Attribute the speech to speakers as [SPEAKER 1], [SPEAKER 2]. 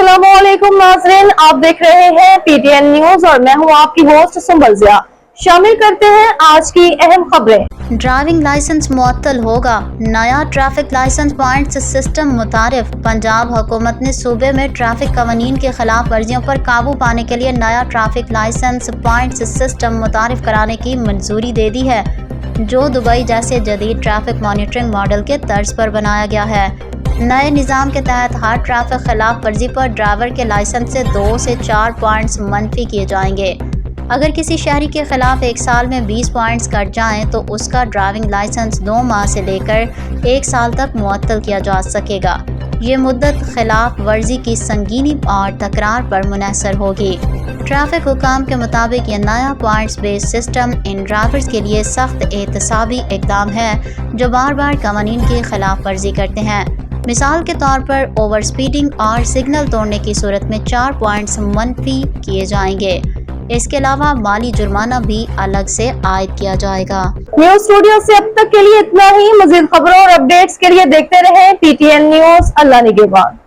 [SPEAKER 1] अस्सलाम वालेकुम नाज़रीन, आप देख रहे हैं पीटीएन न्यूज और मैं हूं आपकी होस्ट सुंबल ज़िया। शामिल करते हैं आज की अहम खबरें।
[SPEAKER 2] ड्राइविंग लाइसेंस मुअत्तल होगा, नया ट्रैफिक लाइसेंस पॉइंट्स सिस्टम मुतारिफ। पंजाब हुकूमत ने सूबे में ट्रैफिक कवानीन की खिलाफ वर्जियों पर काबू पाने के लिए नया ट्रैफिक लाइसेंस पॉइंट्स सिस्टम मुतारिफ कराने की मंजूरी दे दी है, जो दुबई जैसे जदीद ट्रैफिक मॉनिटरिंग मॉडल के तर्ज पर बनाया गया है। नए निज़ाम के तहत हर ट्रैफिक खिलाफ वर्जी पर ड्राइवर के लाइसेंस से 2 से 4 पॉइंट्स मनफी किए जाएंगे। अगर किसी शहरी के खिलाफ एक साल में 20 पॉइंट्स कट जाएं तो उसका ड्राइविंग लाइसेंस 2 माह से लेकर 1 साल तक मुअत्तल किया जा सकेगा। ये मुद्दत खिलाफ वर्जी की संगीनी और तकरार पर मुनहसर होगी। ट्रैफिक हुकाम के मुताबिक ये नया points based system in drivers के लिए सख्त एहतसाबी इक़दाम है जो बार बार कवानीन की खिलाफ वर्जी करते हैं। मिसाल के तौर पर ओवर स्पीडिंग और सिग्नल तोड़ने की सूरत में 4 पॉइंट्स मनफी किए जाएंगे। इसके अलावा माली जुर्माना भी अलग से आयद किया जाएगा।
[SPEAKER 1] न्यूज स्टूडियो से अब तक के लिए इतना ही। मज़ीद खबरों और अपडेट्स के लिए देखते रहें पीटीएन न्यूज। अल्लाह निगहबान।